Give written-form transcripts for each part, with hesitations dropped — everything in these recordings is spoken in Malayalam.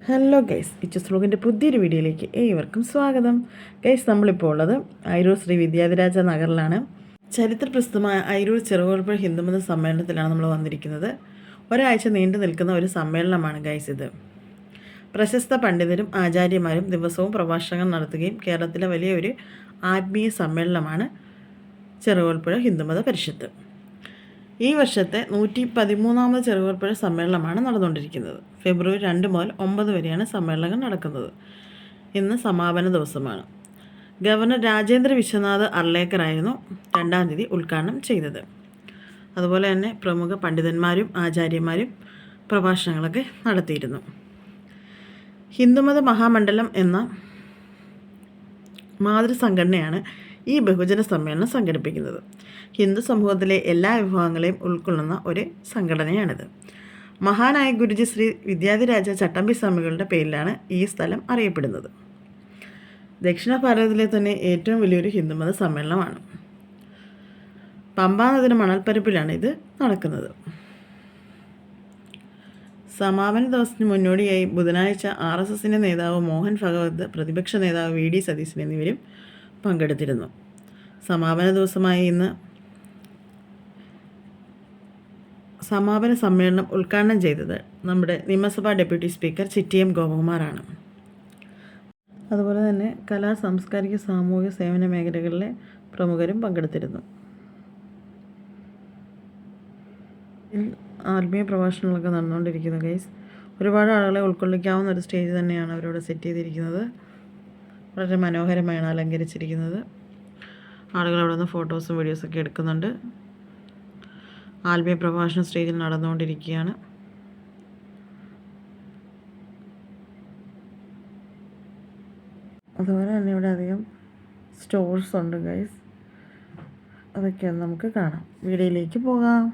ഹലോ ഗൈസ്, ഇച്ചസ് വ്ലോഗിൻ്റെ പുതിയൊരു വീഡിയോയിലേക്ക് ഏവർക്കും സ്വാഗതം. ഗൈസ്, നമ്മളിപ്പോൾ ഉള്ളത് അയിരൂർ ശ്രീ വിദ്യാധിരാജ നഗറിലാണ്. ചരിത്രപ്രസിദ്ധമായ അയിരൂർ ചെറുകോൽപ്പുഴ ഹിന്ദുമത സമ്മേളനത്തിലാണ് നമ്മൾ വന്നിരിക്കുന്നത്. ഒരാഴ്ച നീണ്ടു നിൽക്കുന്ന ഒരു സമ്മേളനമാണ് ഗൈസ് ഇത്. പ്രശസ്ത പണ്ഡിതരും ആചാര്യന്മാരും ദിവസവും പ്രഭാഷണങ്ങൾ നടത്തുകയും കേരളത്തിലെ വലിയൊരു ആത്മീയ സമ്മേളനമാണ് ചെറുകോൽപ്പുഴ ഹിന്ദുമത പരിഷത്ത്. ഈ വർഷത്തെ 113ാമത് ചെറുകോൽപ്പുഴ സമ്മേളനമാണ് നടന്നുകൊണ്ടിരിക്കുന്നത്. ഫെബ്രുവരി 2 മുതൽ 9 വരെയാണ് സമ്മേളനങ്ങൾ നടക്കുന്നത്. ഇന്ന് സമാപന ദിവസമാണ്. ഗവർണർ രാജേന്ദ്ര വിശ്വനാഥ് അർലേക്കറായിരുന്നു 2-ാം തീയതി ഉദ്ഘാടനം ചെയ്തത്. അതുപോലെ തന്നെ പ്രമുഖ പണ്ഡിതന്മാരും ആചാര്യന്മാരും പ്രഭാഷണങ്ങളൊക്കെ നടത്തിയിരുന്നു. ഹിന്ദുമത മഹാമണ്ഡലം എന്ന മാതൃസംഘടനയാണ് ഈ ബഹുജന സമ്മേളനം സംഘടിപ്പിക്കുന്നത്. ഹിന്ദു സമൂഹത്തിലെ എല്ലാ വിഭാഗങ്ങളെയും ഉൾക്കൊള്ളുന്ന ഒരു സംഘടനയാണിത്. മഹാനായ ഗുരുജി ശ്രീ വിദ്യാധിരാജ ചട്ടമ്പി സ്വാമികളുടെ പേരിലാണ് ഈ സ്ഥലം അറിയപ്പെടുന്നത്. ദക്ഷിണ ഭാരതത്തിലെ തന്നെ ഏറ്റവും വലിയൊരു ഹിന്ദുമത സമ്മേളനമാണ്. പമ്പാ നദിയുടെ മണൽപ്പരപ്പിലാണ് ഇത് നടക്കുന്നത്. സമാപന ദിവസത്തിന് മുന്നോടിയായി ബുധനാഴ്ച RSSൻ്റെ നേതാവ് മോഹൻ ഭഗവത്, പ്രതിപക്ഷ നേതാവ് VD സതീശൻ എന്നിവരും പങ്കെടുത്തിരുന്നു. സമാപന ദിവസമായ ഇന്ന് സമാപന സമ്മേളനം ഉദ്ഘാടനം ചെയ്തത് നമ്മുടെ നിയമസഭാ ഡെപ്യൂട്ടി സ്പീക്കർ ചിറ്റിയം ഗോപകുമാറാണ്. അതുപോലെ തന്നെ കലാ, സാംസ്കാരിക, സാമൂഹിക സേവന മേഖലകളിലെ പ്രമുഖരും പങ്കെടുത്തിരുന്നു. ആത്മീയ പ്രഭാഷണങ്ങളൊക്കെ നടന്നുകൊണ്ടിരിക്കുന്നു ഗൈസ്. ഒരുപാട് ആളുകളെ ഉൾക്കൊള്ളിക്കാവുന്ന ഒരു സ്റ്റേജ് തന്നെയാണ് അവരവിടെ സെറ്റ് ചെയ്തിരിക്കുന്നത്. വളരെ മനോഹരമായാണ് അലങ്കരിച്ചിരിക്കുന്നത്. ആളുകൾ അവിടെ നിന്ന് ഫോട്ടോസും വീഡിയോസൊക്കെ എടുക്കുന്നുണ്ട്. ആത്മീയ പ്രഭാഷണ സ്റ്റേജിൽ നടന്നുകൊണ്ടിരിക്കുകയാണ്. അതുപോലെ തന്നെ ഇവിടെ അധികം സ്റ്റോർസ് ഉണ്ട് ഗൈസ്. അതൊക്കെയാണ് നമുക്ക് കാണാം. വീഡിയോയിലേക്ക് പോകാം.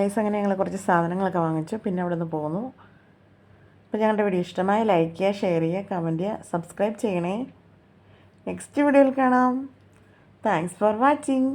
ഗൈസ് അങ്ങനെ ഞങ്ങൾ കുറച്ച് സാധനങ്ങളൊക്കെ വാങ്ങിച്ചു, പിന്നെ അവിടെ നിന്ന് പോന്നു. അപ്പോൾ ഞങ്ങളുടെ വീഡിയോ ഇഷ്ടമായി ലൈക്ക് ചെയ്യുക, ഷെയർ ചെയ്യുക, കമൻറ്റ് ചെയ്യുക, സബ്സ്ക്രൈബ് ചെയ്യണേ. നെക്സ്റ്റ് വീഡിയോയിൽ കാണാം. Thanks for watching.